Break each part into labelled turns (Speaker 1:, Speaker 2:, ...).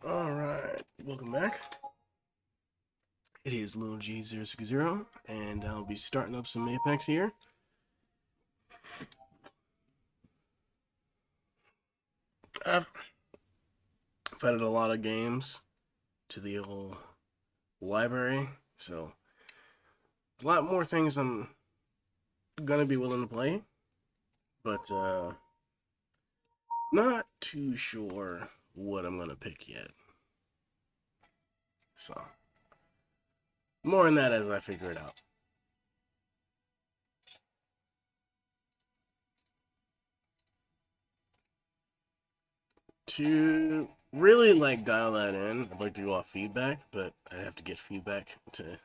Speaker 1: Alright, welcome back. It is Lil G060, and I'll be starting up some Apex here. I've added a lot of games to the old library, so a lot more things I'm gonna be willing to play, but not too sure what I'm gonna pick yet. So, more on that as I figure it out. To really like dial that in, I'd like to go off feedback, but I'd have to get feedback to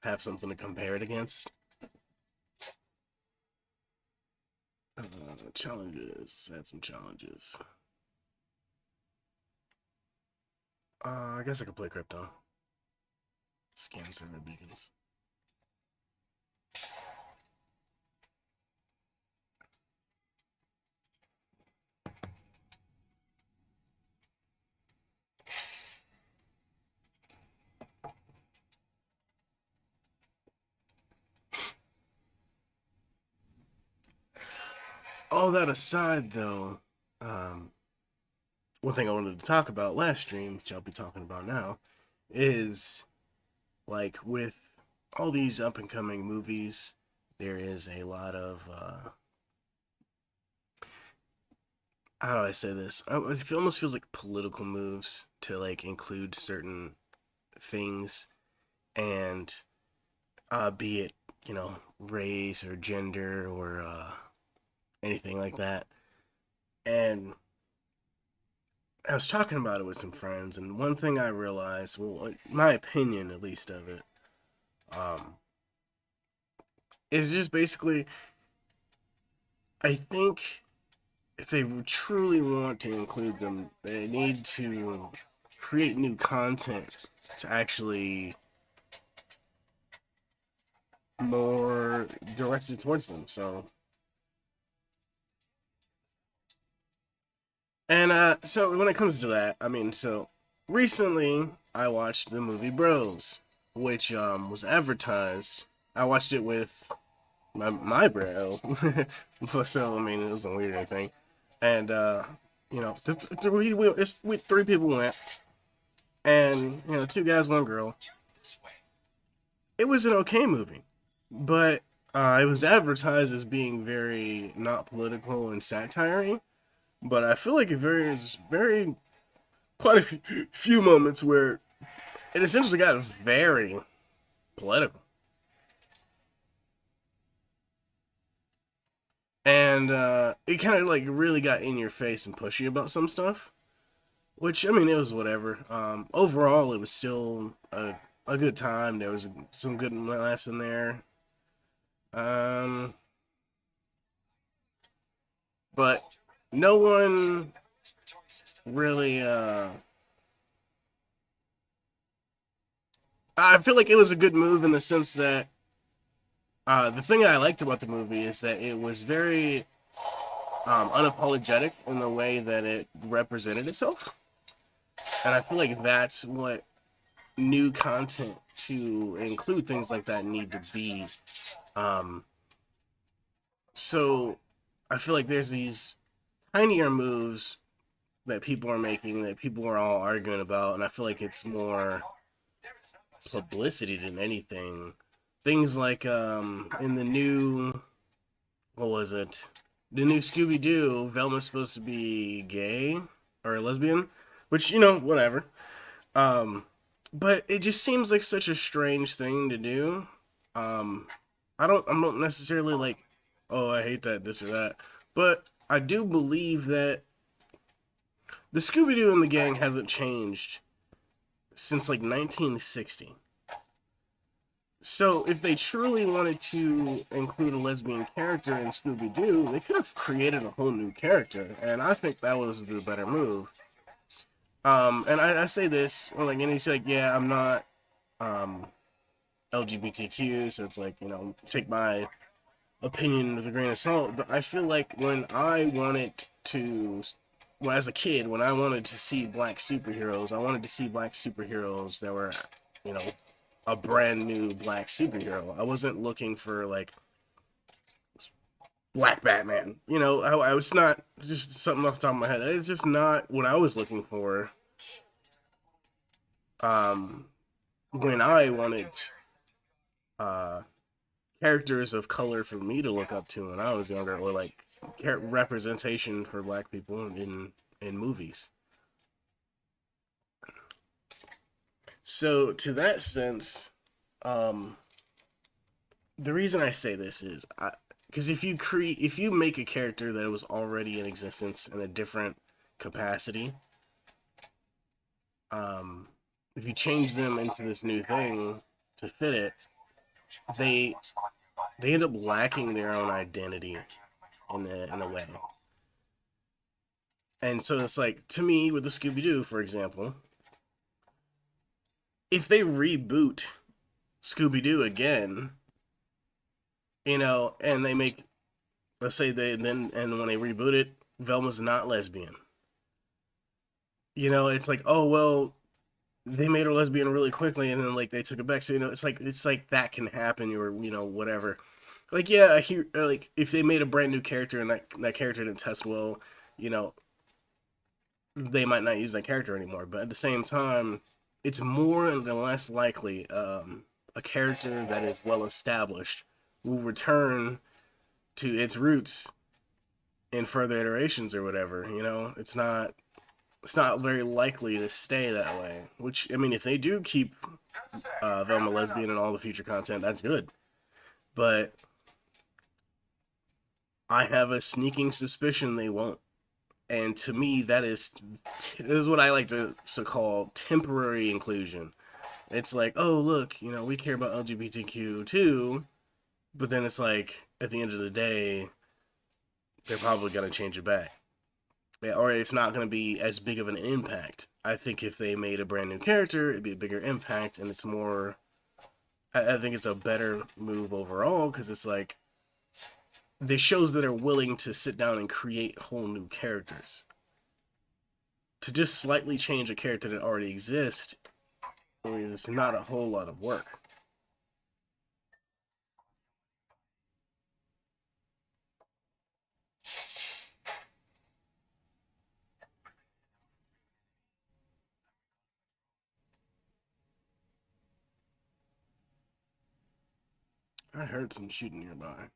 Speaker 1: have something to compare it against. Challenges. Let's add some challenges. I guess I could play Crypto. Scan server beacons. All that aside, though, one thing I wanted to talk about last stream, which I'll be talking about now, is like with all these up and coming movies, there is a lot of how do I say this? It almost feels like political moves to like include certain things, and be it race or gender or anything like that. And I was talking about it with some friends, and one thing I realized, well, my opinion at least of it, um, is just basically, I think if they truly want to include them, they need to create new content to actually more directed towards them. So when it comes to that, I mean, so recently I watched the movie Bros, which was advertised. I watched it with my bro, so I mean it wasn't weird or anything, and three people went, and two guys, one girl. It was an okay movie, but it was advertised as being very not political and satire. But I feel like is very quite a few moments where it essentially got very political, and it kind of like really got in your face and pushy about some stuff. Which I mean, it was whatever. Overall, it was still a good time. There was some good laughs in there. Um, but no one really. I feel like it was a good move in the sense that the thing that I liked about the movie is that it was very unapologetic in the way that it represented itself, and I feel like that's what new content to include things like that need to be. Um, so I feel like there's these tinier moves that people are making that people are all arguing about, and I feel like it's more publicity than anything. Things like in the new what was it? The new Scooby Doo, Velma's supposed to be gay or lesbian, which whatever. Um, but it just seems like such a strange thing to do. Um, I'm not necessarily like, oh, I hate that, this or that, but I do believe that the Scooby Doo and the gang hasn't changed since like 1960. So if they truly wanted to include a lesbian character in Scooby Doo, they could have created a whole new character, and I think that was the better move. And I say this, like, and he's like, yeah, I'm not um LGBTQ, so it's like, take my opinion with a grain of salt. But I feel like when I wanted to when as a kid, when I wanted to see black superheroes, I wanted to see black superheroes that were, you know, a brand new black superhero. I wasn't looking for like Black Batman. You know, I was not just something off the top of my head. It's just not what I was looking for. Um, when I wanted uh characters of color for me to look up to when I was younger, or like representation for black people in movies. So to that sense, um, the reason I say this is because if you make a character that was already in existence in a different capacity, um, if you change them into this new thing to fit it, they they end up lacking their own identity in a way. And so it's like to me with the Scooby Doo, for example, if they reboot Scooby Doo again, you know, and they make, let's say they then, and when they reboot it, Velma's not lesbian. You know, it's like, oh well, they made her lesbian really quickly, and then like they took it back. So you know, it's like that can happen, or you know, whatever. Like yeah, I hear like if they made a brand new character and that character didn't test well, you know, they might not use that character anymore. But at the same time, it's more than less likely a character that is well established will return to its roots in further iterations or whatever. You know, it's not very likely to stay that way. Which I mean, if they do keep Velma lesbian in all the future content, that's good. But I have a sneaking suspicion they won't. And to me, that is what I like to call temporary inclusion. It's like, oh look, you know, we care about LGBTQ too, but then it's like at the end of the day, they're probably gonna change it back. Yeah, or it's not gonna be as big of an impact. I think if they made a brand new character, it'd be a bigger impact, and it's more. I think it's a better move overall because it's like they shows that are willing to sit down and create whole new characters. To just slightly change a character that already exists is not a whole lot of work. I heard some shooting nearby.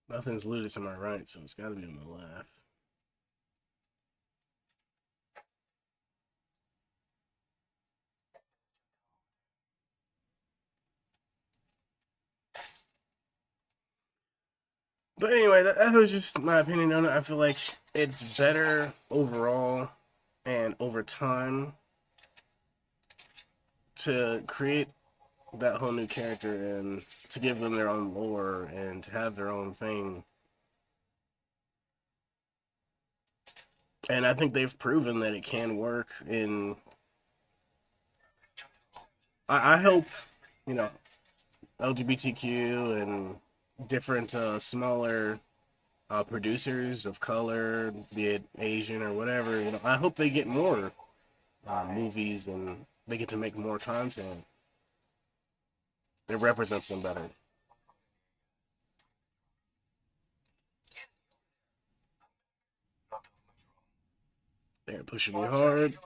Speaker 1: Nothing's looted to my right, so it's gotta be on my left. But anyway, that was just my opinion on it. I feel like it's better overall and over time to create that whole new character and to give them their own lore and to have their own thing. And I think they've proven that it can work. In I hope you know LGBTQ and different smaller producers of color, be it Asian or whatever. You know, I hope they get more movies and they get to make more content that represents them better. They're pushing me hard.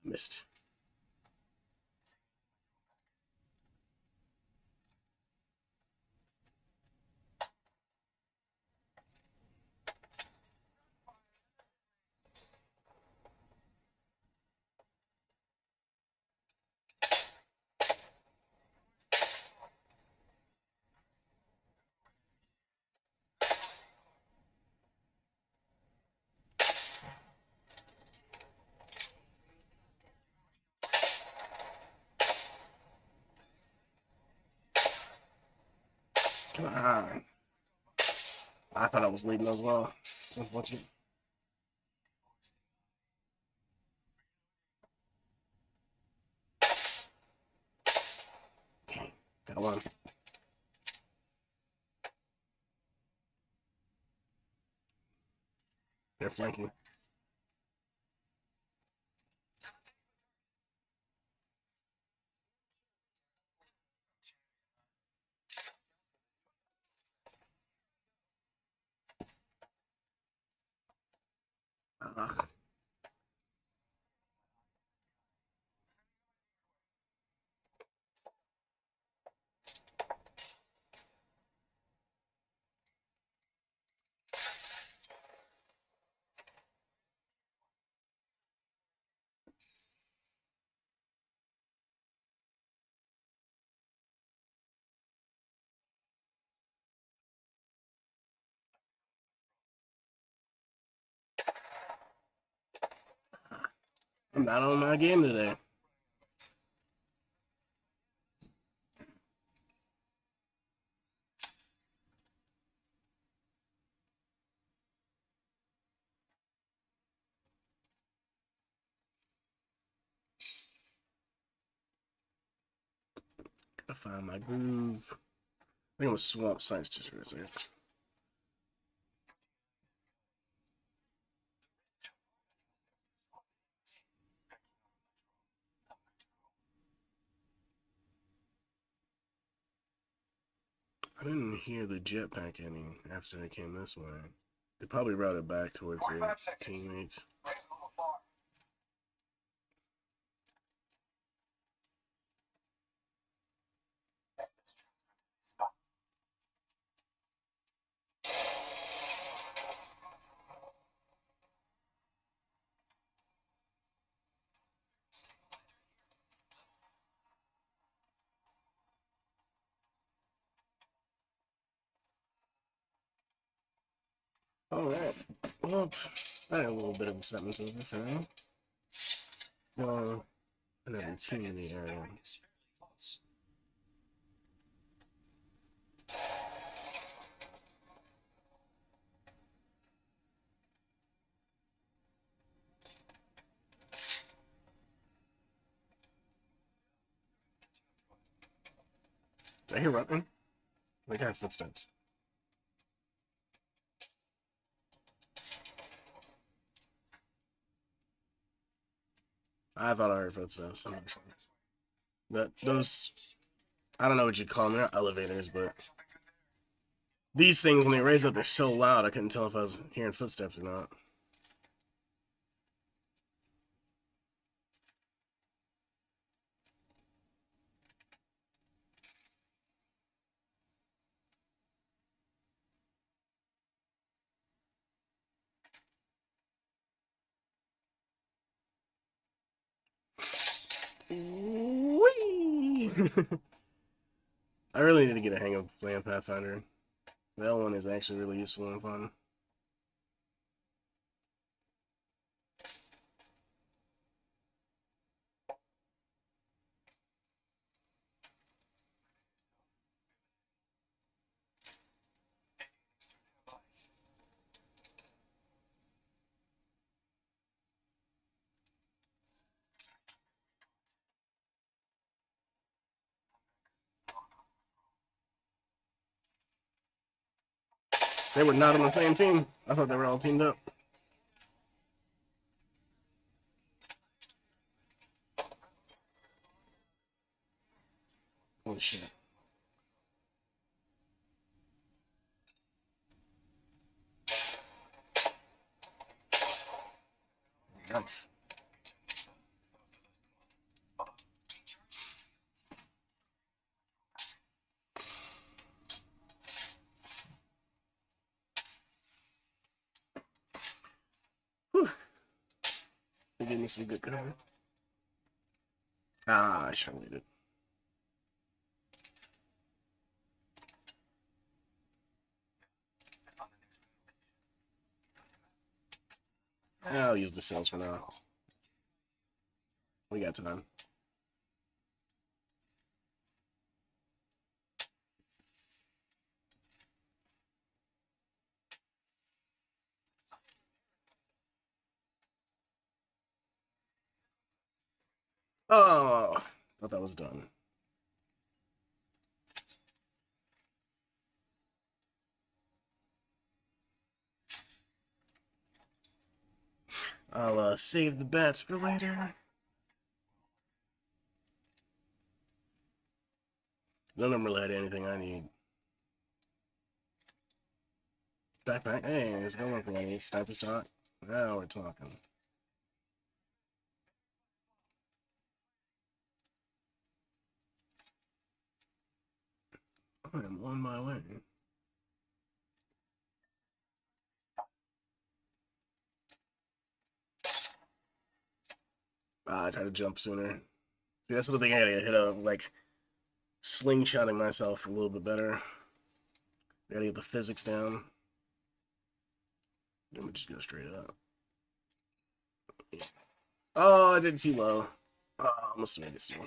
Speaker 1: Missed. Come on. I thought I was leading as well. It's unfortunate. Okay, got one. They're flanking. Ugh. I'm not on my game today. Gotta find my groove. I think I'm gonna swap sites just for a second. I didn't hear the jetpack ending after they came this way. They probably routed back towards their teammates. Alright. Well, I had a little bit of excitement over for now. Well, another team in the area. Did I hear running? Like I had footsteps. I thought I heard footsteps. But those, I don't know what you call them. They're not elevators, but these things, when they raise up, they're so loud, I couldn't tell if I was hearing footsteps or not. Whee! I really need to get a hang of playing Pathfinder. That one is actually really useful and fun. They were not on the same team. I thought they were all teamed up. Holy shit. Nice. Whew. They gave me some good cover. Ah, I should have waited. I'll use the cells for now. We got time. Oh, thought that was done. I'll save the bets for later. None of them really had anything I need. Backpack. Hey, there's no one thing I need. Sniper shot. Now we're talking. I am on my way. I tried to jump sooner. See, that's the thing I gotta hit up, like slingshotting myself a little bit better. I gotta get the physics down. Let me just go straight up. Oh, I did too low. Oh, I almost made it still.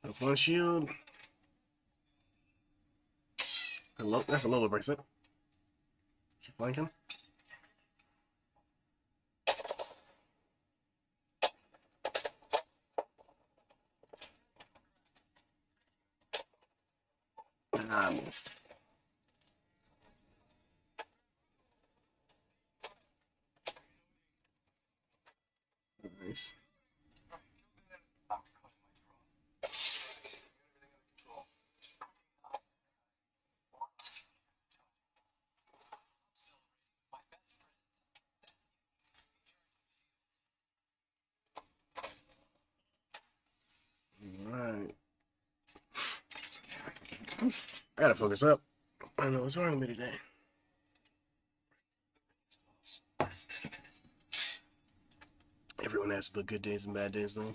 Speaker 1: Up one shield. Hello, that's a lower bracelet. She flank him. Ah, I missed. Nice. Alright. I gotta focus up. I don't know what's wrong with me today. Everyone has but good days and bad days, though.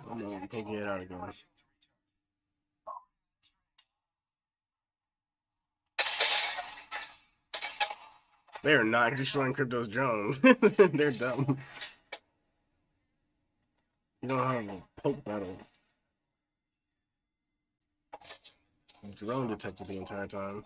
Speaker 1: Come on, we can't get it out again. They're not destroying Crypto's drone. They're dumb. You don't have a poke battle. Drone detected the entire time.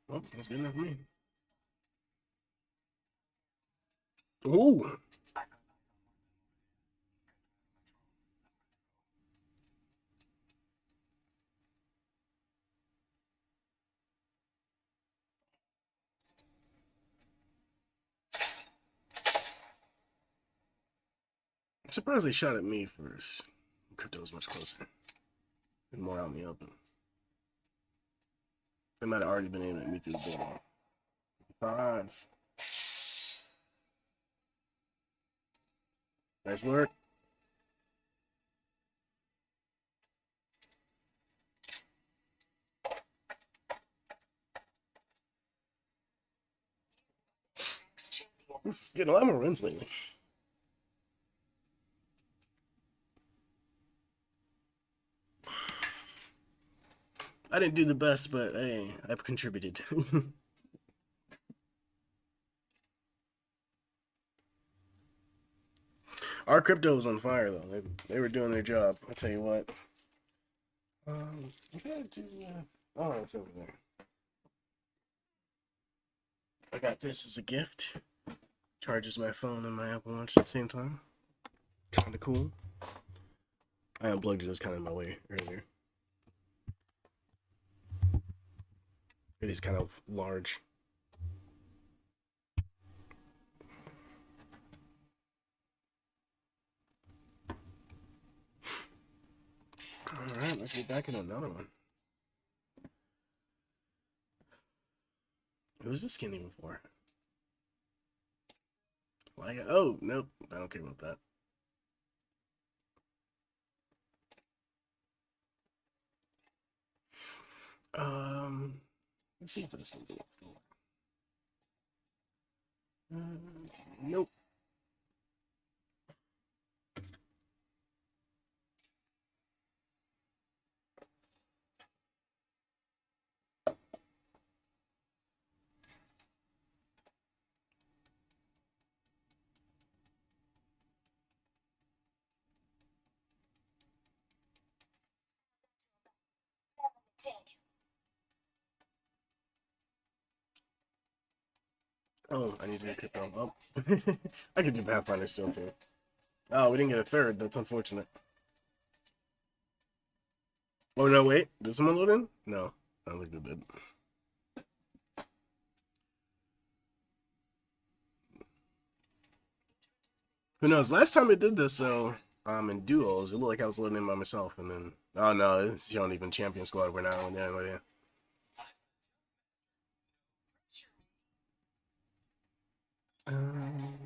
Speaker 1: Well, that's good enough for me. Ooh. I'm surprised they shot at me first. Crypto was much closer and more out in the open. They might have already been aiming at me through the building. 5. Nice work. Getting a lot more wins lately. I didn't do the best, but hey, I've contributed. Our crypto was on fire though. They were doing their job. I'll tell you what. What did I do? Oh, it's over there. I got this as a gift. Charges my phone and my Apple Watch at the same time. Kind of cool. I unplugged it. It was kind of in my way earlier. It is kind of large. All right, let's get back into another one. Who's this skin even for? Like, oh nope, I don't care about that. Let's see if there's something else. Nope. Oh, I need to get crypto. Oh, I could do Pathfinder still too. Oh, we didn't get a third. That's unfortunate. Oh no, wait. Did someone load in? No, I don't think they did. Who knows? Last time I did this though, in duos, it looked like I was loading in by myself, and then oh no, it's showing even champion squad. We're now in there. Um,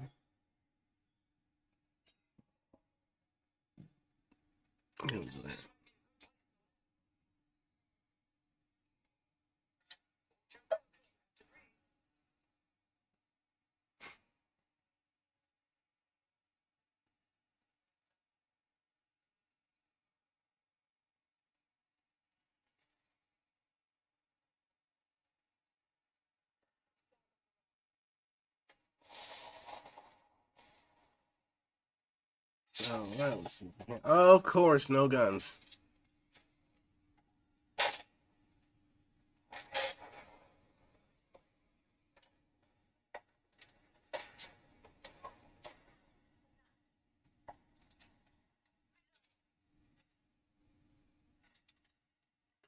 Speaker 1: oh, right, let's see. Oh, of course, no guns.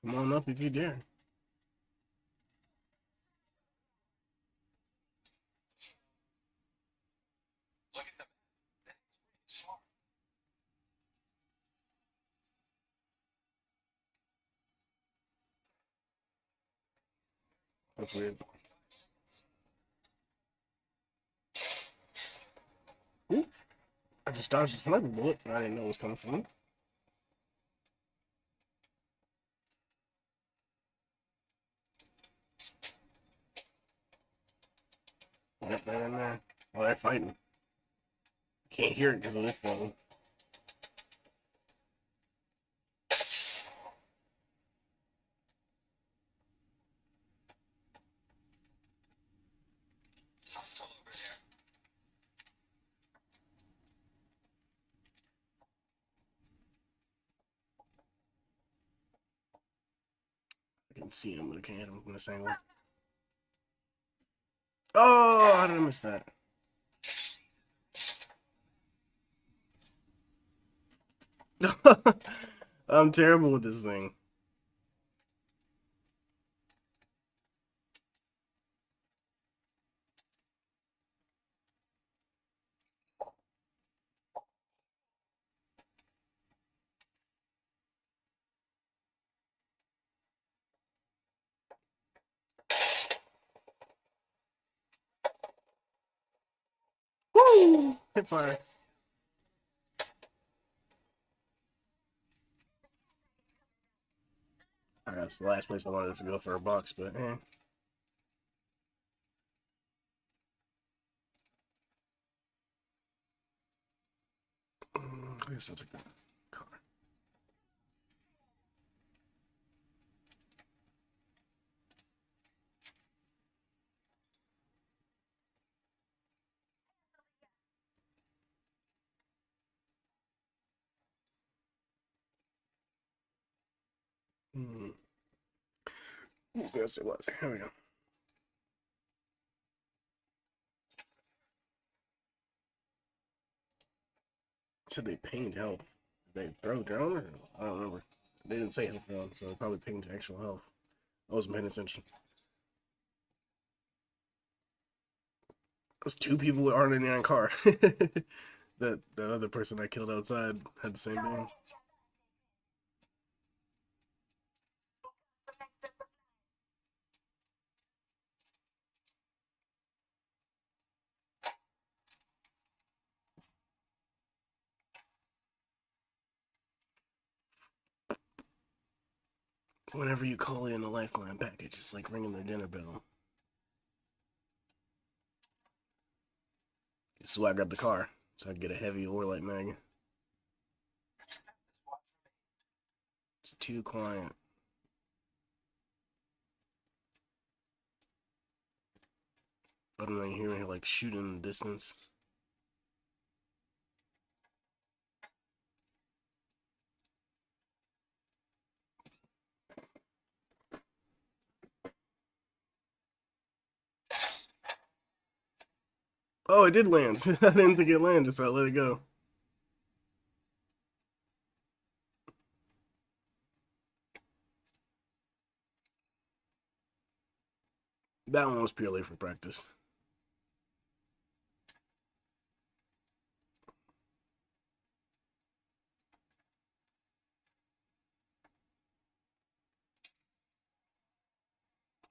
Speaker 1: Come on up if you dare. That's weird. Ooh, I just dodged a sniper bullet. I didn't know it was coming from me. Yep, right in there. Oh, they're fighting. Can't hear it because of this thing. I can see him, but I can't hit him from this angle. Oh, how did I miss that? I'm terrible with this thing. Woo! Hip fire. Alright, that's the last place I wanted to go for a box, but eh. I guess I'll take that car. Yes, it was. Here we go. Should they pinged health? Did they throw drone? Or, I don't remember. They didn't say health drone, so they probably pinged actual health. I wasn't paying attention. There's two people with R99 car. that other person I killed outside had the same name. Whenever you call in a lifeline package, it's like ringing their dinner bell. This is why I grabbed the car, so I could get a heavy Orlight mag. It's too quiet. I don't know, you hear me like shooting in the distance. Oh, it did land. I didn't think it landed, so I let it go. That one was purely for practice.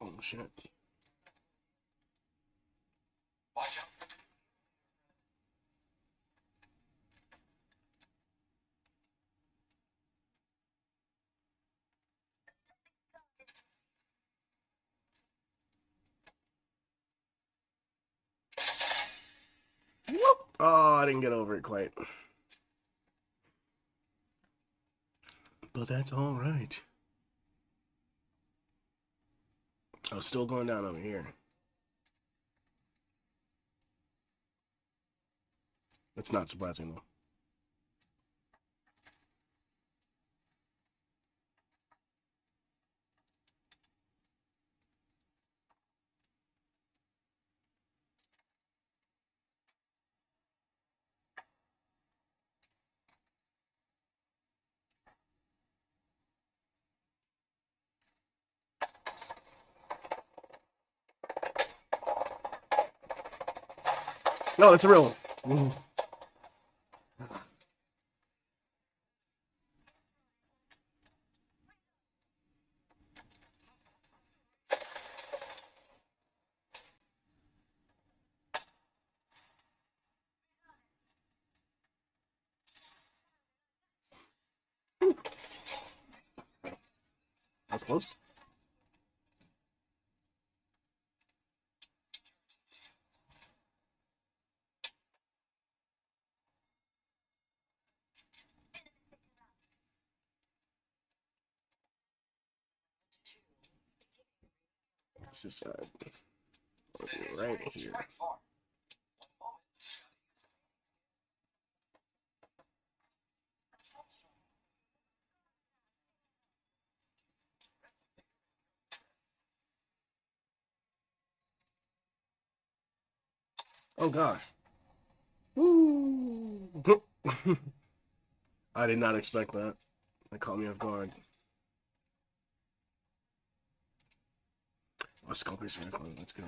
Speaker 1: Oh shit. Watch out. Whoop. Oh, I didn't get over it quite. But that's all right. I was still going down over here. That's not surprising though. No, it's a real one. That was close. This is right here. Oh gosh. I did not expect that. That caught me off guard. Oh, Sculptor's rifle. Let's go.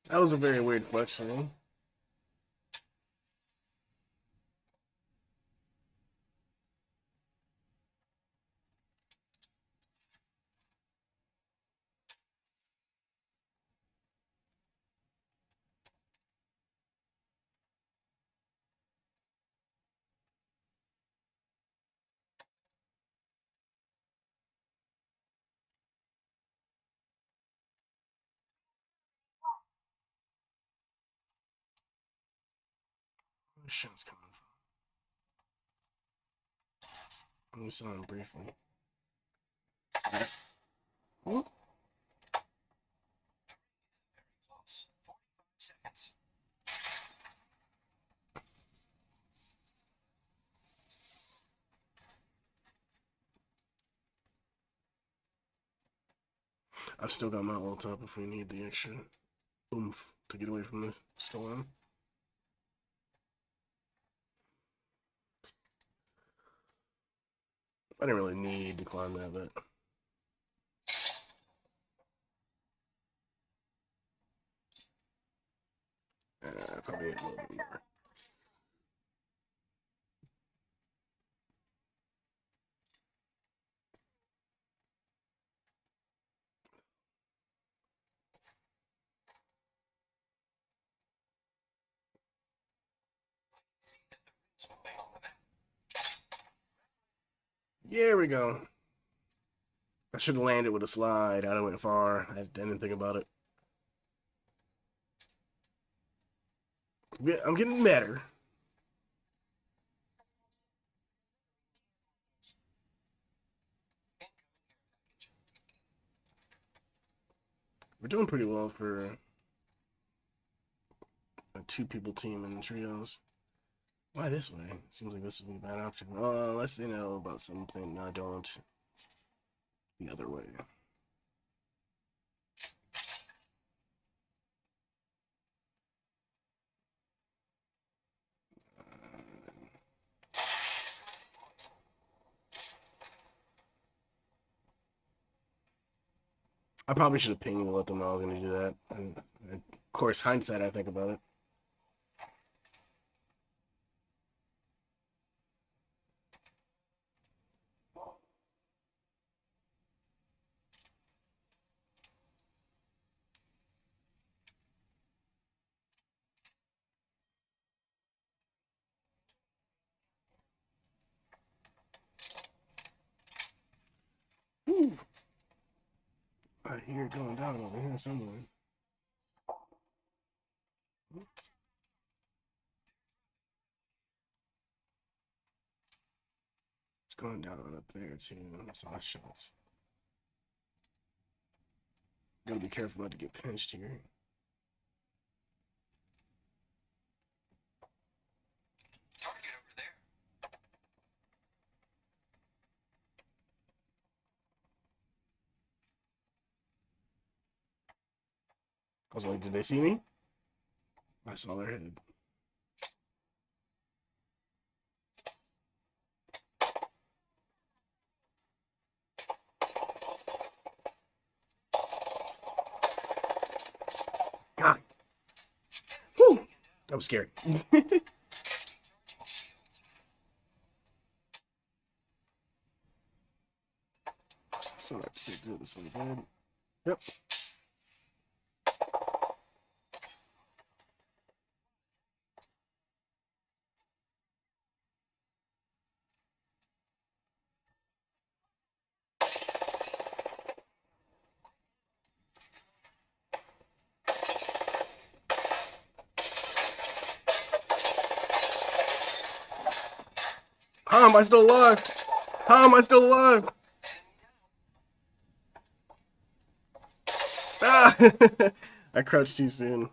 Speaker 1: That was a very weird flex for me. Where the shot's coming from? Let me saw him briefly. Whoop. I've still got my ult up if we need the extra oomph to get away from the storm. I didn't really need to climb that, but probably a little bit more. There we go. I should have landed with a slide. I went far. I didn't think about it. I'm getting better. We're doing pretty well for a two-people team in trios. Why this way? It seems like this would be a bad option. Well, unless they know about something I don't. The other way. I probably should have pinged to let them know I was going to do that. And of course, hindsight, I think about it. Whew. I hear it going down over here somewhere. It's going down up there too. I saw shots. Gotta be careful not to get pinched here. I was like, did they see me? I saw their head. God. Whew. I was scared. So I have to do this little bit. Yep. How am I still alive? How am I still alive? Ah! I crouched too soon.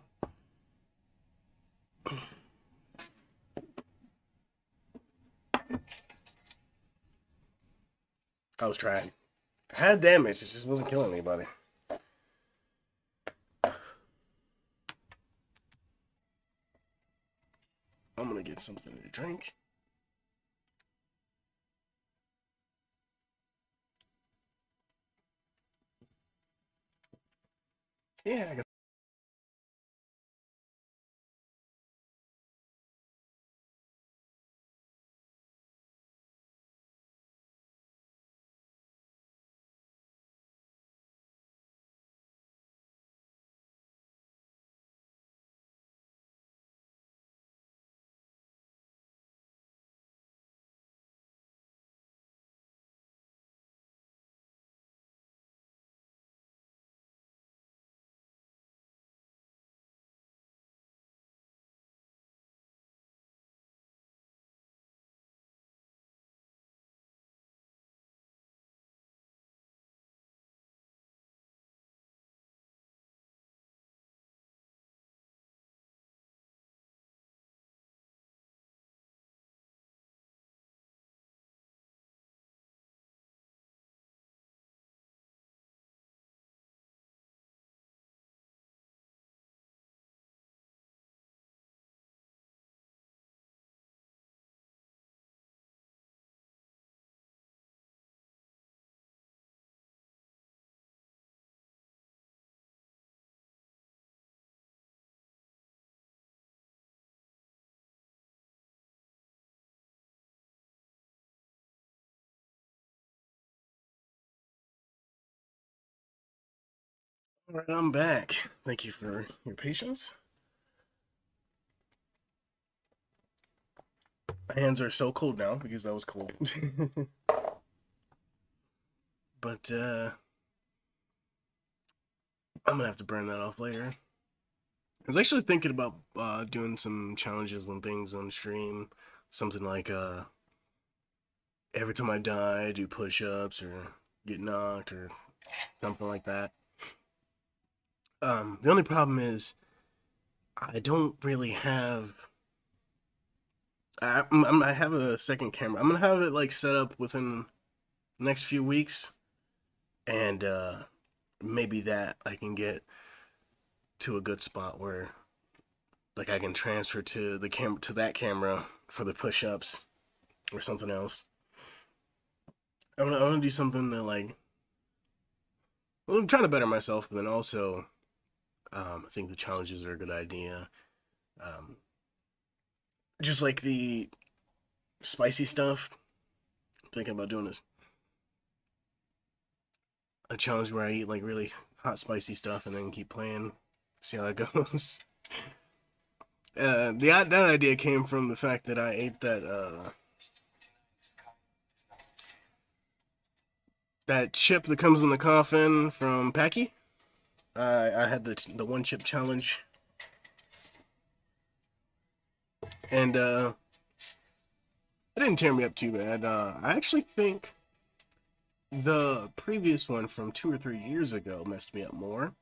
Speaker 1: I was trying. I had damage, it just wasn't killing anybody. I'm gonna get something to drink. Yeah, I got All right, I'm back. Thank you for your patience. My hands are so cold now because that was cold. But I'm gonna have to burn that off later. I was actually thinking about doing some challenges and things on stream. Something like every time I die, I do push-ups or get knocked or something like that. The only problem is I don't really have. I have a second camera. I'm gonna have it like set up within the next few weeks, and maybe that I can get to a good spot where like I can transfer to the cam to that camera for the push-ups or something else. I want to do something that like well, I'm trying to better myself, but then also I think the challenges are a good idea. Um, just like the spicy stuff. I'm thinking about doing this a challenge where I eat like really hot spicy stuff and then keep playing, see how it goes. That idea came from the fact that I ate that chip that comes in the coffin from Packy. I had the one chip challenge, and it didn't tear me up too bad. I actually think the previous one from 2 or 3 years ago messed me up more.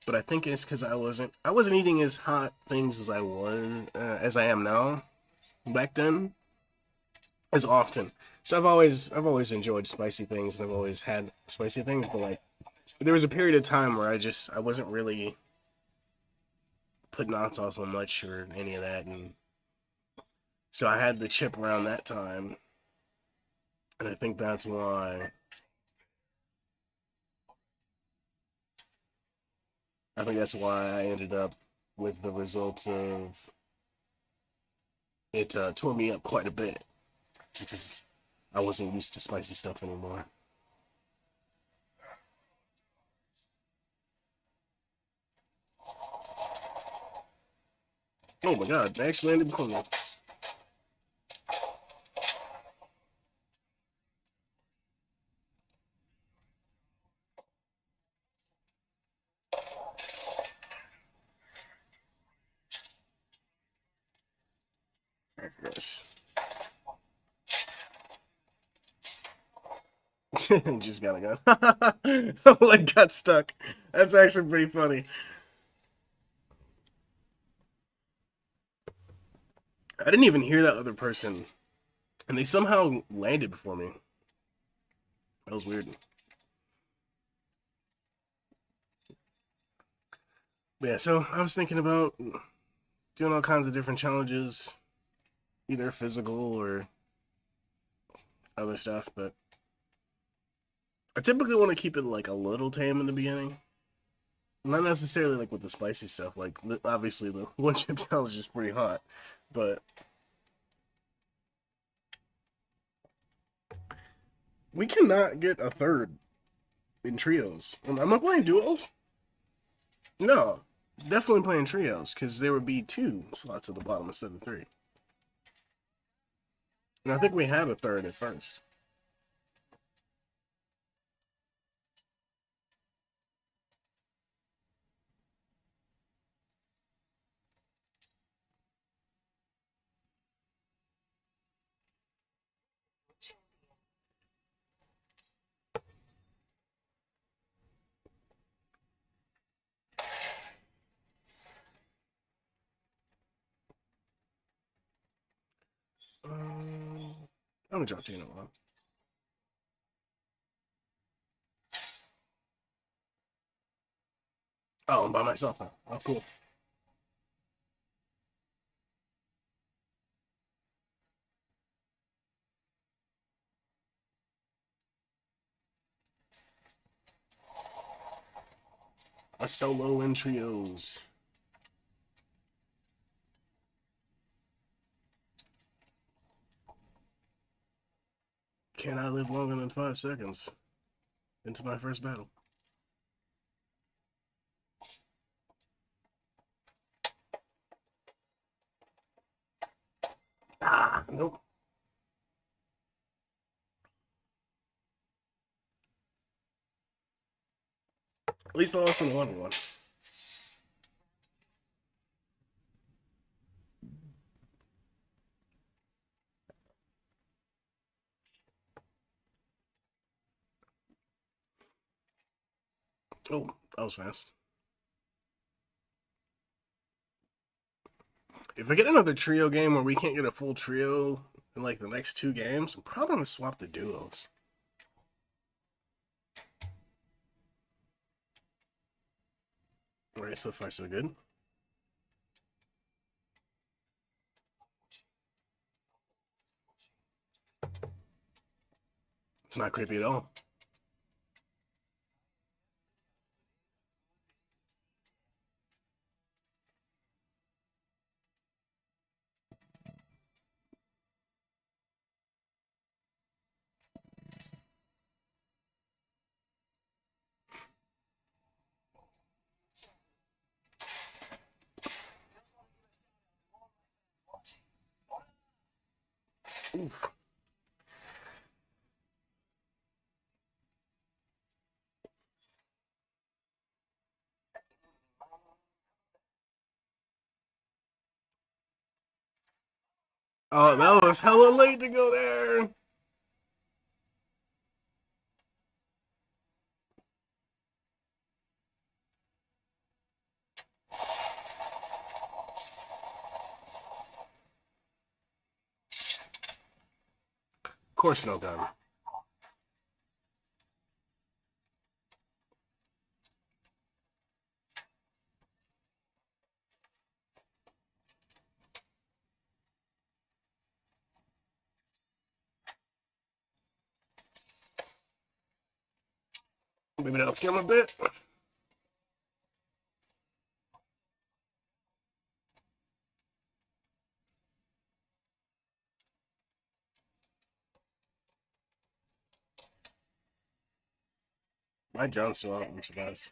Speaker 1: But I think it's because I wasn't eating as hot things as I am now back then as often. So I've always enjoyed spicy things and I've always had spicy things, but like there was a period of time where I wasn't really putting hot sauce on much or any of that, and so I had the chip around that time, and I think that's why I ended up with the results of it tore me up quite a bit because I wasn't used to spicy stuff anymore. Oh my god, I actually landed before me. Of course. Just got a gun. Like got stuck. That's actually pretty funny. I didn't even hear that other person, and they somehow landed before me. That was weird. But yeah, so I was thinking about doing all kinds of different challenges, either physical or other stuff, but I typically want to keep it like a little tame in the beginning. Not necessarily like with the spicy stuff. Like obviously the one chip challenge is pretty hot, but we cannot get a third in trios. Am I playing duos? No, definitely playing trios because there would be two slots at the bottom instead of three. And I think we had a third at first. I haven't dropped you in a while. Oh, I'm by myself now. Oh, cool. A solo in trios. Can I live longer than 5 seconds into my first battle? Nope. At least I lost in the one. Oh, that was fast. If I get another trio game where we can't get a full trio in like the next two games, I'm probably gonna swap the duos. All right, so far so good. It's not creepy at all. Oof. Oh, that was hella late to go there. Of course, no gun. Maybe that'll scare him a bit. My John's still out. I'm surprised.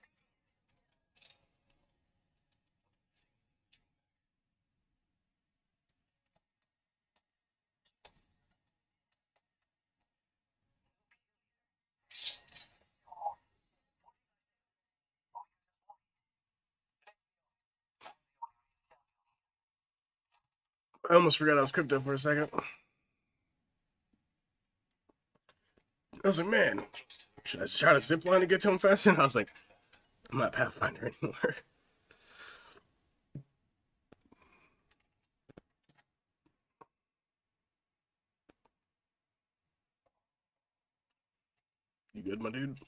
Speaker 1: I almost forgot I was crypto for a second. I was like, man, should I try to zip line to get to him faster? And I was like, I'm not Pathfinder anymore. You good, my dude?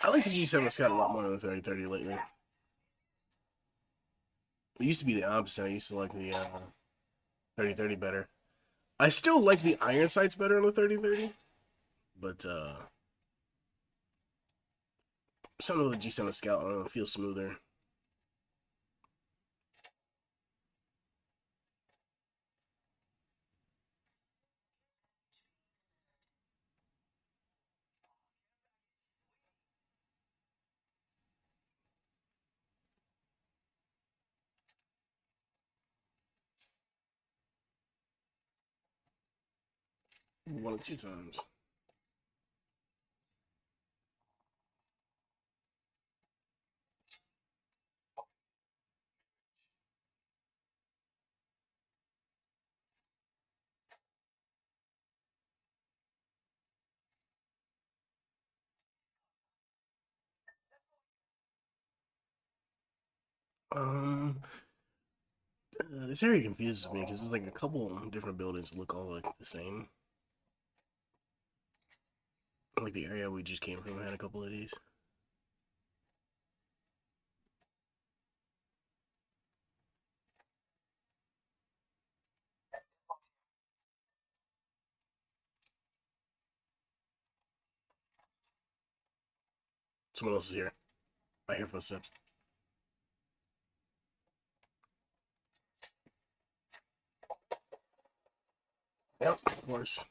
Speaker 1: I like the G7 Scout a lot more than the 3030 lately. It used to be the opposite. I used to like the 3030 better. I still like the iron sights better on the 3030, but some of the G7 Scout, I don't know, feels smoother. One or two times. Um, this area confuses me because there's like a couple different buildings that look all like the same. Like the area we just came from had a couple of these. Someone else is here. I hear footsteps. Yep, of course.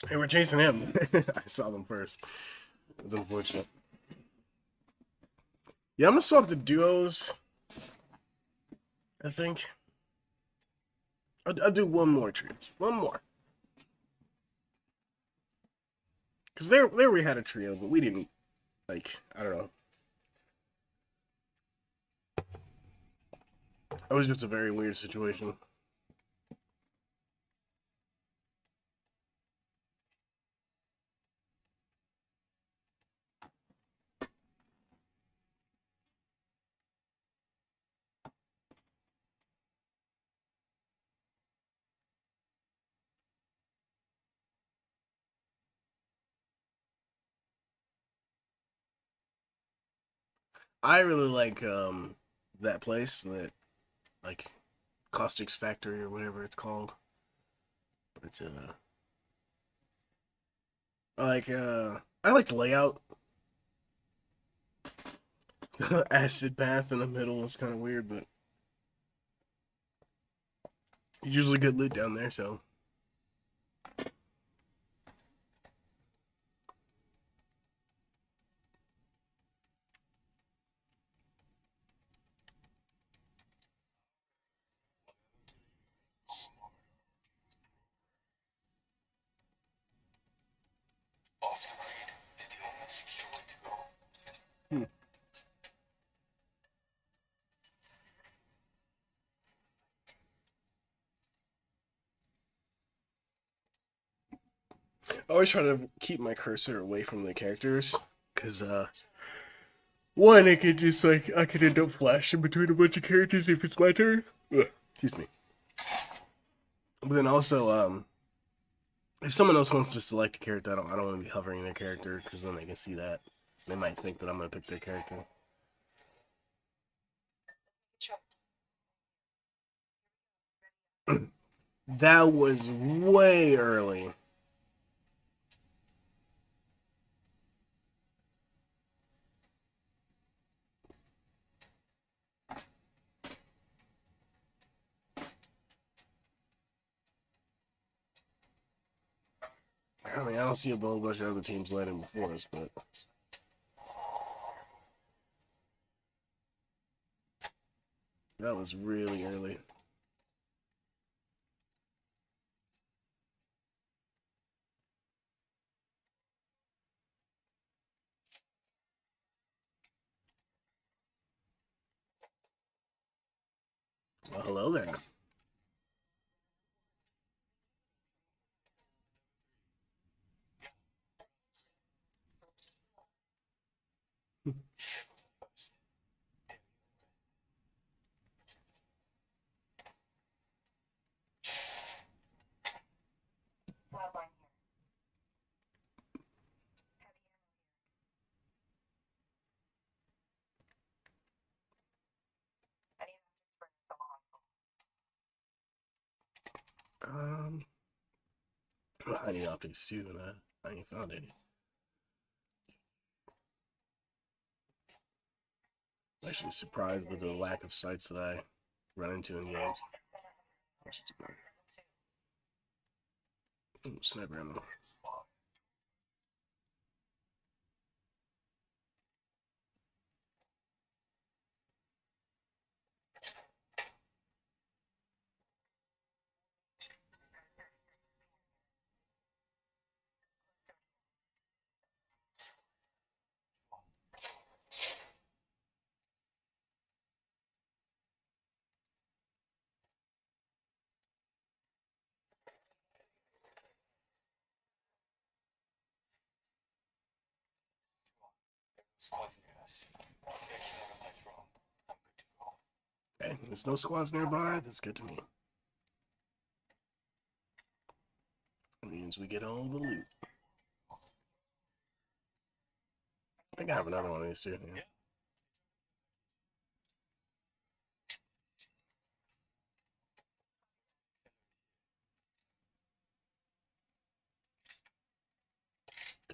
Speaker 1: Hey, we're chasing him. I saw them first. It's unfortunate. Yeah, I'm gonna swap the duos. I think. I'll do one more trios. One more. Because there we had a trio, but we didn't, like, I don't know. It was just a very weird situation. I really like that place, that, like, Caustics Factory or whatever it's called. But I like the layout. The acid bath in the middle is kind of weird, but you usually get lit down there, so. Hmm. I always try to keep my cursor away from the characters, because one, it could just, like, I could end up flashing between a bunch of characters if it's my turn. Ugh, excuse me. But then also, if someone else wants to select a character, I don't want to be hovering their character, because then they can see that. They might think that I'm gonna pick their character. That was way early. I mean, I don't see a whole bunch of other teams landing before us, but that was really early. Well, hello there. Um, I need optics too, and I ain't found any. I'm actually surprised at the lack of sites that I run into in games. Ooh, sniper ammo. Okay, there's no squads nearby. That's good to me. That means we get all the loot. I think I have another one of these too. Yeah.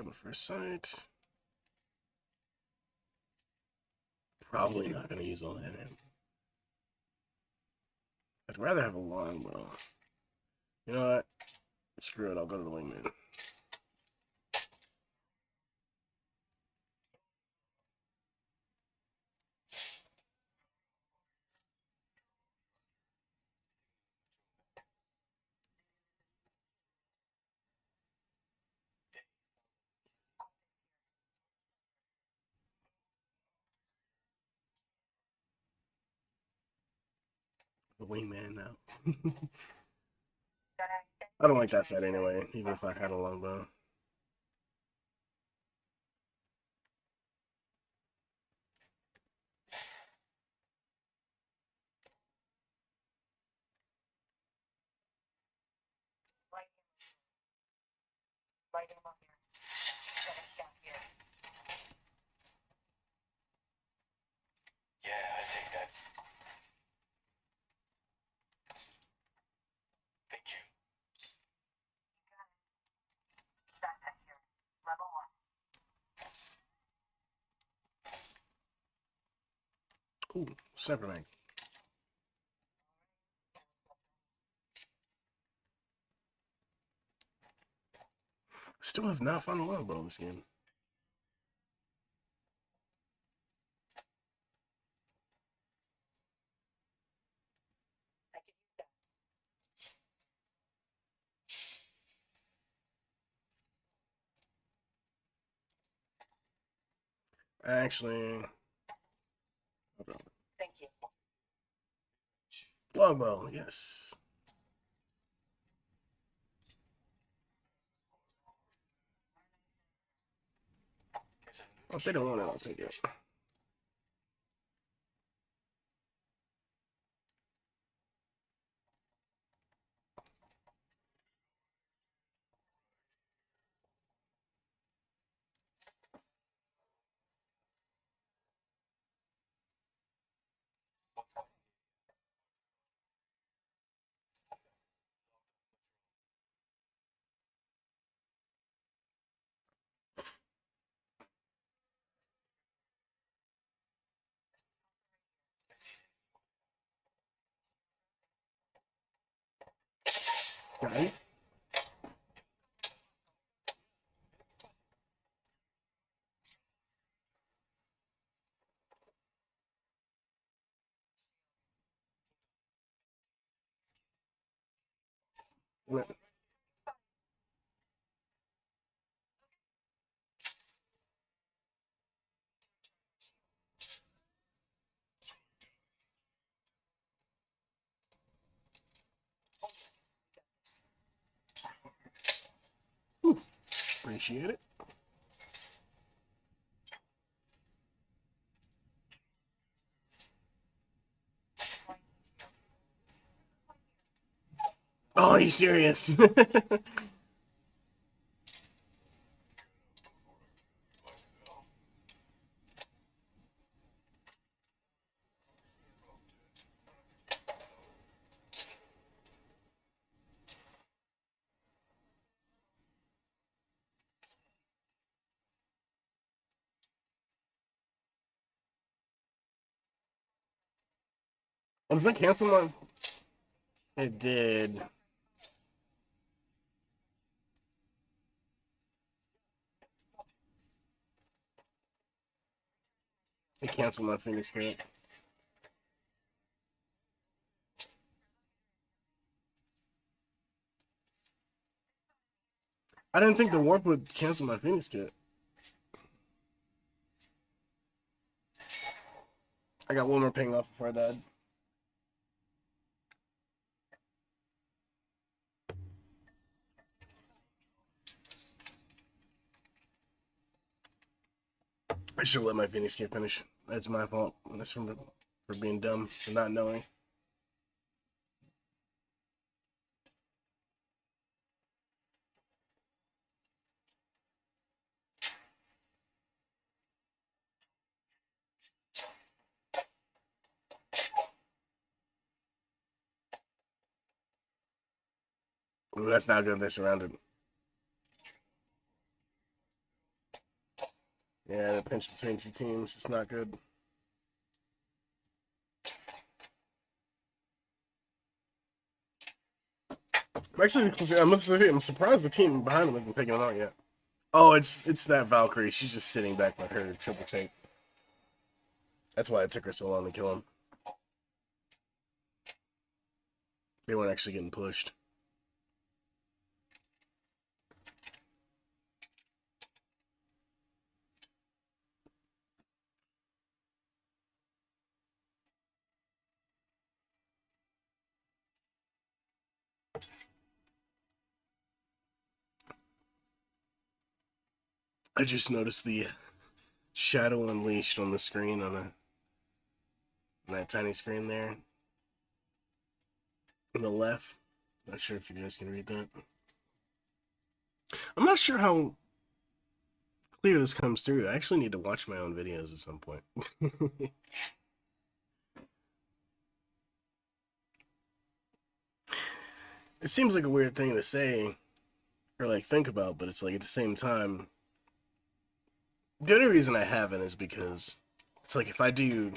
Speaker 1: Coming for a sight. Probably not going to use all that. I'd rather have a longbow. You know what? Screw it, I'll go to the wingman. The wingman now. I don't like that set anyway, even if I had a longbow. Ooh, Sniper Mag. Still have not found a longbow in this game. Actually, thank you. Longbow, yes. Well, if they don't want it, I'll take it. Got it. Appreciate it. Oh, are you serious? Oh, does that cancel my... It did. It canceled my Phoenix Kit. I didn't think the warp would cancel my Phoenix Kit. I got one more ping off before I died. I should have let my Phoenix Kit finish. That's my fault. That's for being dumb, for not knowing. Ooh, that's not good. They're surrounded. Yeah, the pinch between two teams. It's not good. Actually, I'm surprised the team behind him hasn't taken him out yet. Oh, it's that Valkyrie. She's just sitting back with her triple tank. That's why it took her so long to kill him. They weren't actually getting pushed. I just noticed the shadow unleashed on the screen on that tiny screen there on the left. Not sure if you guys can read that. I'm not sure how clear this comes through. I actually need to watch my own videos at some point. It seems like a weird thing to say or like think about, but it's like at the same time, the only reason I haven't is because it's like if I do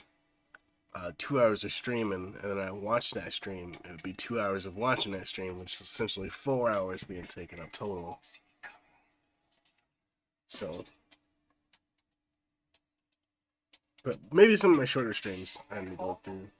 Speaker 1: 2 hours of streaming and then I watch that stream, it would be 2 hours of watching that stream, which is essentially 4 hours being taken up total. So, but maybe some of my shorter streams I need to go through.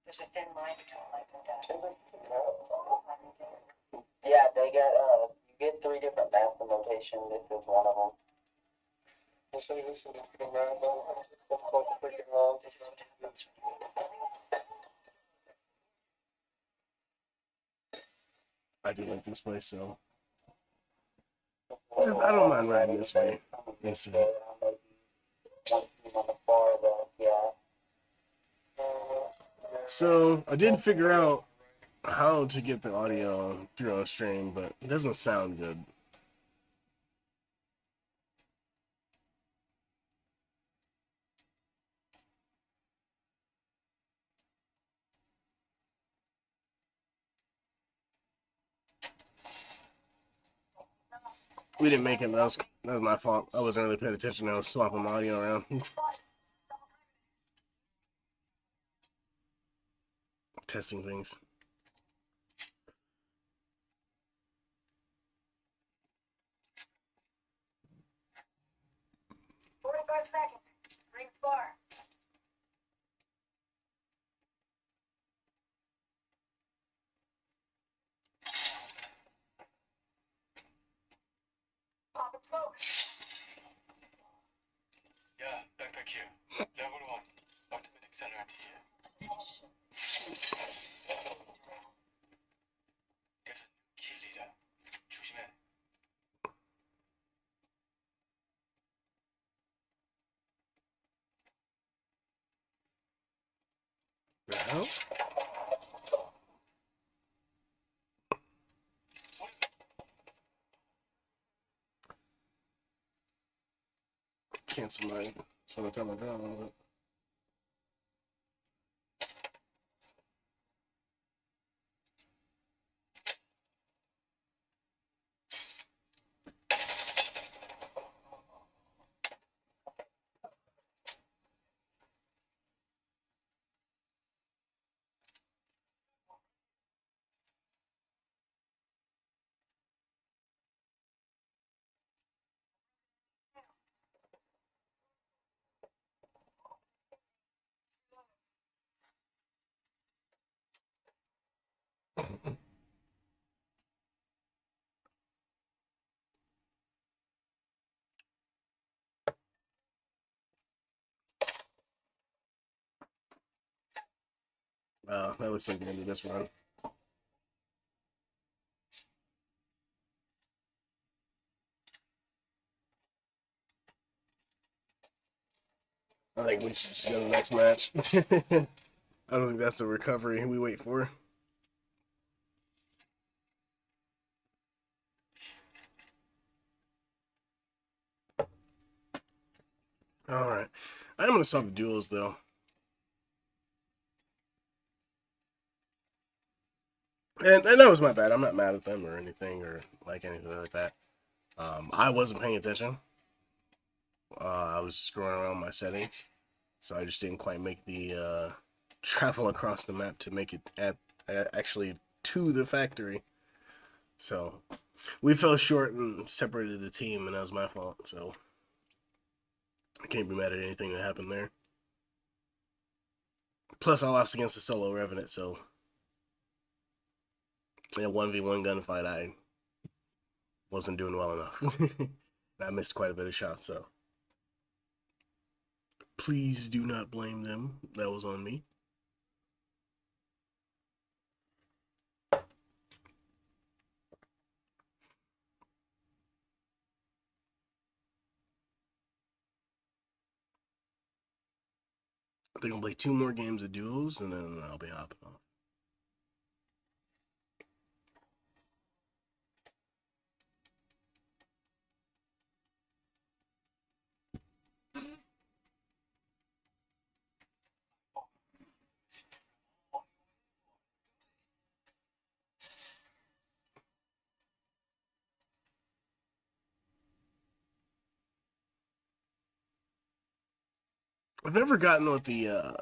Speaker 2: There's a thin line between life and death. Yeah, they get you get 3 different maps and location. This is one of them. This is the map. This is what happens.
Speaker 1: I do like this place, so I don't mind riding this way. Yes, so I did figure out how to get the audio through on stream, but it doesn't sound good. We didn't make it. That was my fault. I wasn't really paying attention. I was swapping my audio around. Testing things.
Speaker 2: Ring far. Pop a smoke.
Speaker 3: Yeah, backpack here. Level 1. Ultimate accelerant here. There's a new key leader. 조심해.
Speaker 1: The hell? Cancel my. So I turn my down a little bit. That looks like the end of this run. I think we should just go to the next match. I don't think that's the recovery we wait for. All right. I'm going to stop the duels, though. And that was my bad. I'm not mad at them or anything anything like that. I wasn't paying attention. I was screwing around my settings, so I just didn't quite make the travel across the map to make it actually to the factory. So we fell short and separated the team, and that was my fault. So I can't be mad at anything that happened there. Plus, I lost against a solo Revenant, so in a 1v1 gunfight, I wasn't doing well enough. I missed quite a bit of shots, so please do not blame them. That was on me. I think I'll play 2 more games of duels, and then I'll be hopping off. I've never gotten what the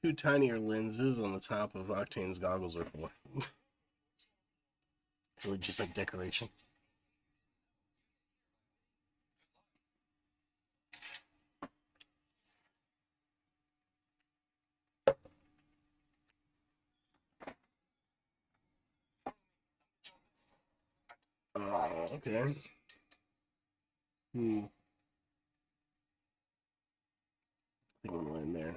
Speaker 1: 2 tinier lenses on the top of Octane's goggles are for. So just like decoration. Okay. I think I'm going there.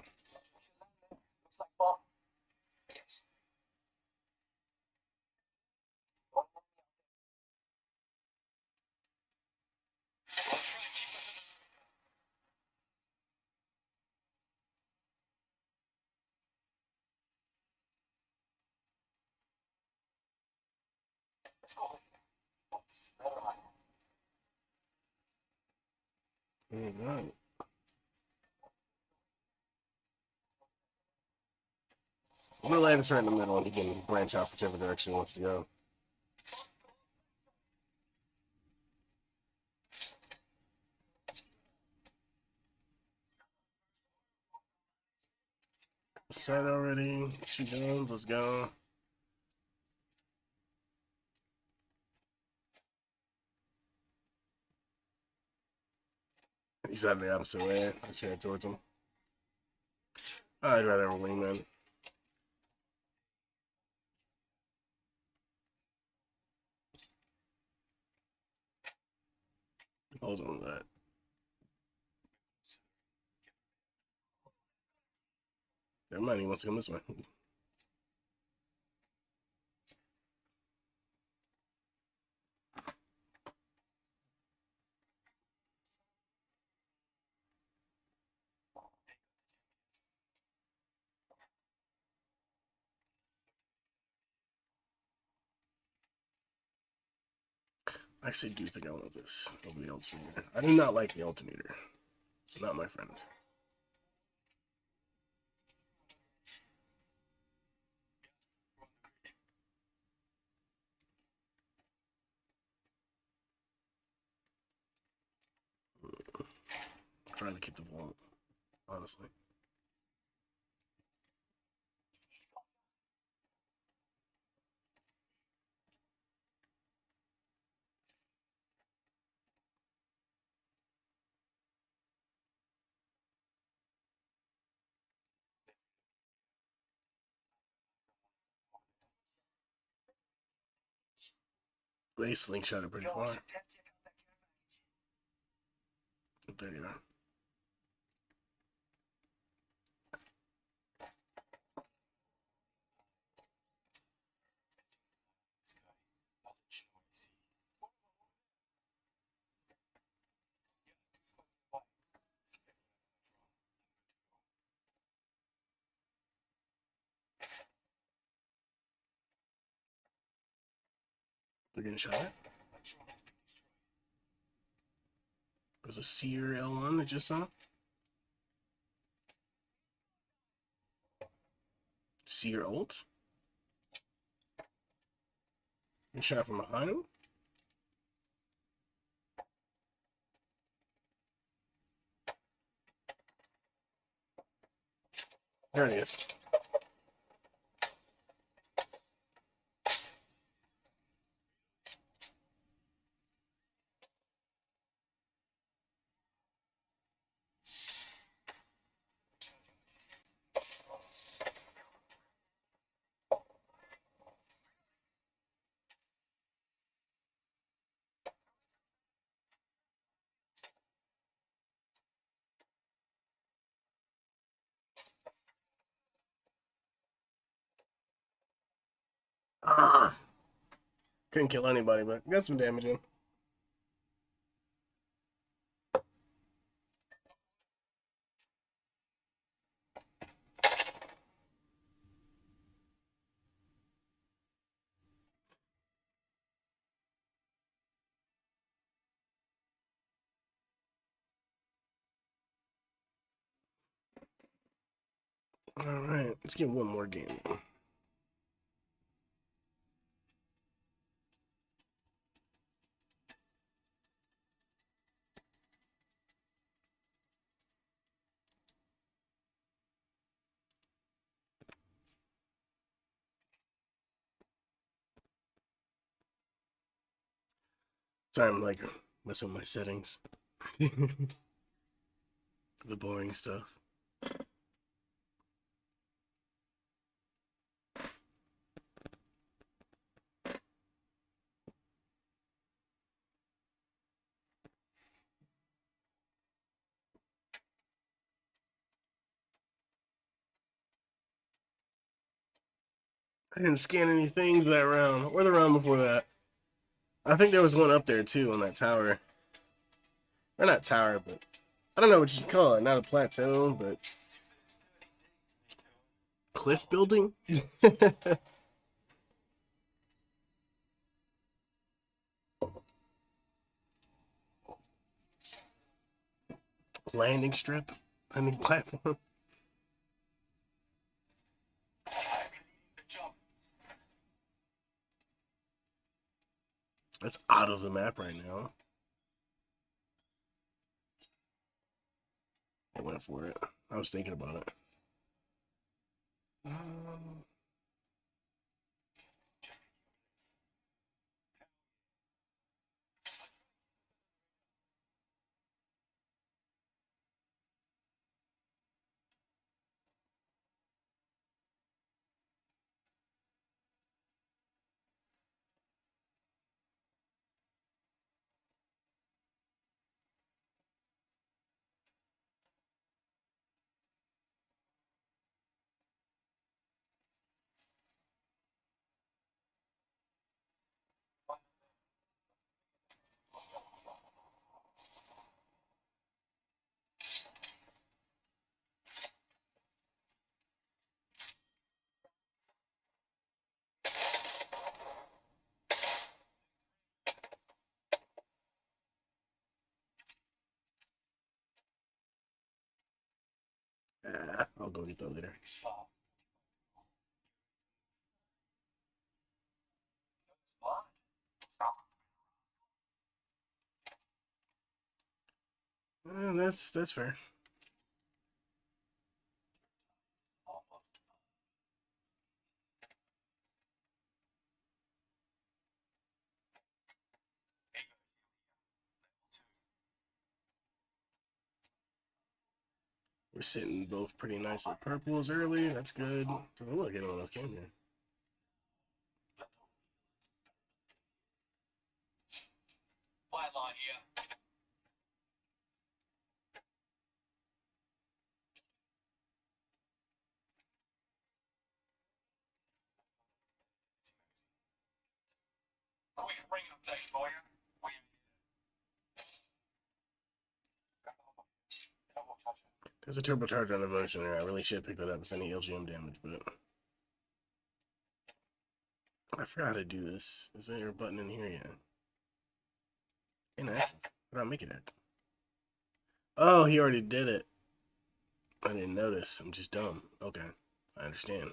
Speaker 1: All right. I'm gonna land this right in the middle, and he can branch off whichever direction he wants to go. Set already. 2 guns. Let's go. He's out the opposite way. I should head towards him. I'd rather have a wingman. Hold on to that. Never mind, he wants to come this way. I actually do think I want this over the alternator. I do not like the alternator. It's not my friend. I'm trying to keep the ball, honestly. They slingshot it pretty far. There you are. They're getting shot at. There's a Seer L1 I just saw. Seer ult. Getting shot from behind him. There it is. Ah. Couldn't kill anybody, but got some damage in. Alright, let's get one more game. Sorry, I'm like messing with my settings. The boring stuff. I didn't scan any things that round, or the round before that. I think there was one up there too on that tower. Or not tower, but I don't know what you call it. Not a plateau, but cliff building. Landing strip. Landing platform. That's out of the map right now. I went for it. I was thinking about it. I'll go get that later. That's fair. We're sitting both pretty nice at purples early. That's good. Doesn't look like anyone else came here.
Speaker 3: White line here. Quick ring update for you.
Speaker 1: There's a turbocharger on Evolution there. I really should pick that up with any LGM damage, but I forgot how to do this. Is there a button in here yet? Inactive. How do I make it active? Oh, he already did it. I didn't notice. I'm just dumb. Okay. I understand.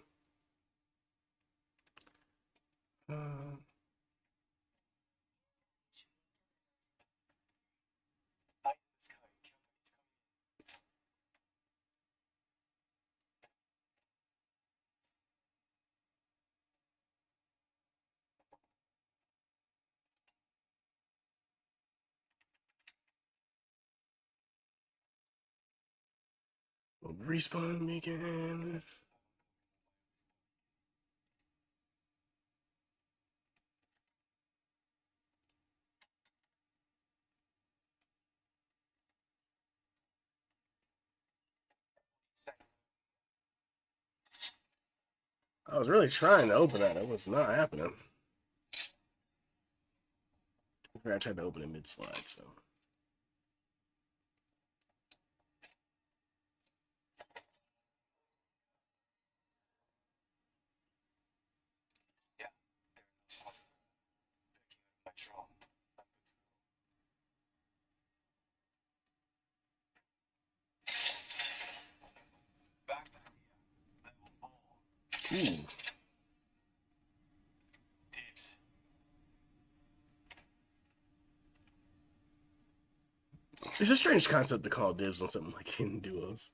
Speaker 1: Uh, respawn me again. I was really trying to open that. It was not happening. I tried to open it mid-slide, so. Ooh. It's a strange concept to call dibs on something like Hidden Duos.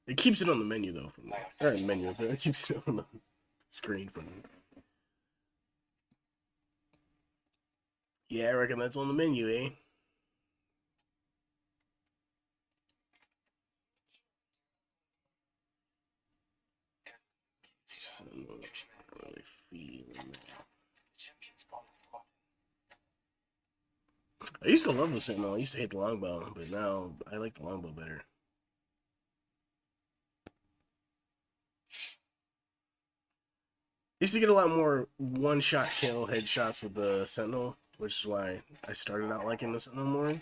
Speaker 1: It keeps it on the menu though, from or menu, but it keeps it on the screen from. Yeah, I reckon that's on the menu, eh? So, not really feeling that. I used to love the Sentinel. I used to hate the longbow, but now I like the longbow better. Used to get a lot more one-shot kill headshots with the Sentinel, which is why I started out liking the Sentinel more.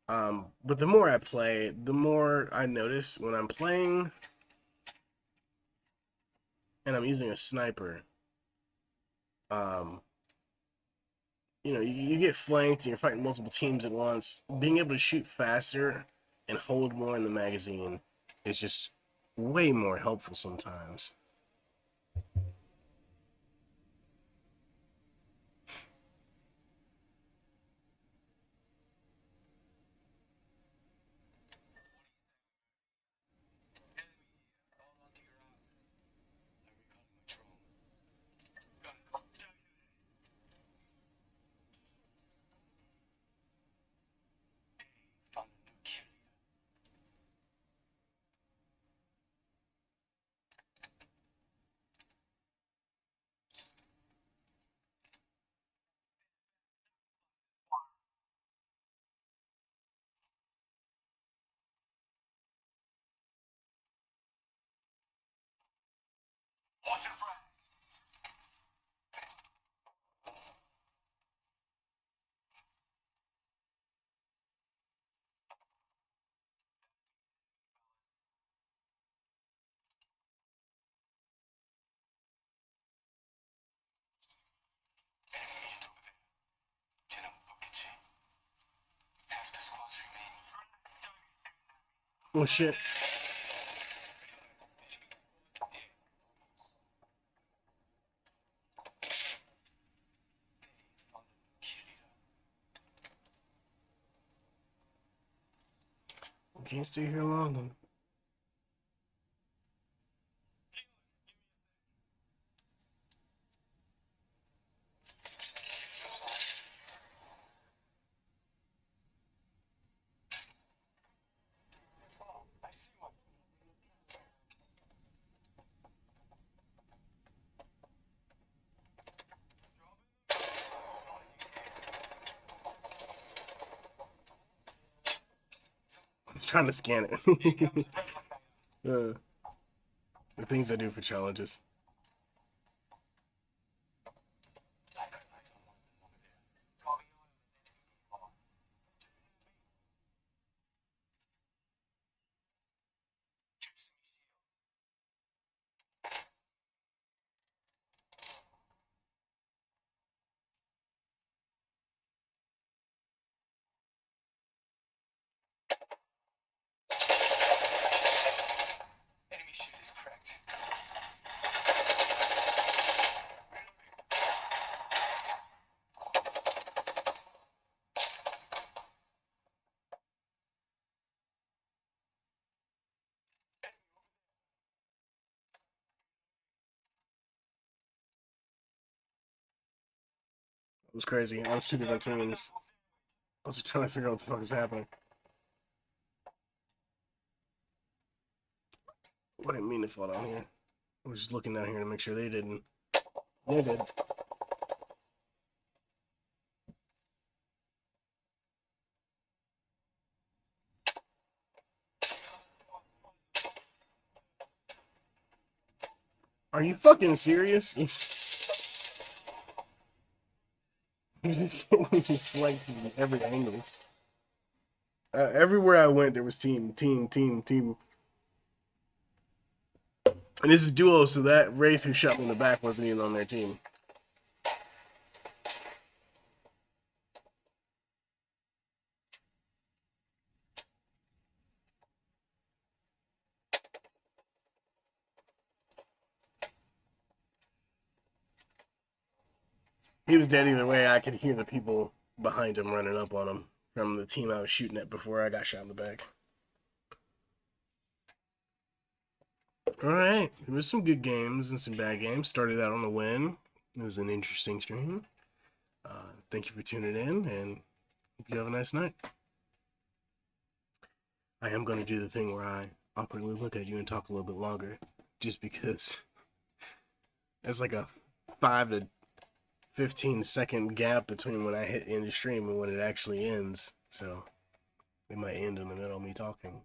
Speaker 1: But the more I play, the more I notice when I'm playing and I'm using a sniper, you get flanked and you're fighting multiple teams at once. Being able to shoot faster and hold more in the magazine is just way more helpful sometimes. Oh shit. I can't stay here long. I was trying to scan it. The things I do for challenges. It was crazy. I was two different teams. I was trying to figure out what the fuck is happening. I didn't mean to fall down here. I was just looking down here to make sure they didn't. They did. Are you fucking serious? You're just getting flanked from every angle. Everywhere I went, there was team. And this is duo, so that Wraith who shot me in the back wasn't even on their team. He was dead either way. I could hear the people behind him running up on him from the team I was shooting at before I got shot in the back. Alright, there was some good games and some bad games. Started out on a win. It was an interesting stream. Thank you for tuning in, and hope you have a nice night. I am going to do the thing where I awkwardly look at you and talk a little bit longer, just because there's like a 5 to 15-second gap between when I hit end stream and when it actually ends. So it might end in the middle of me talking.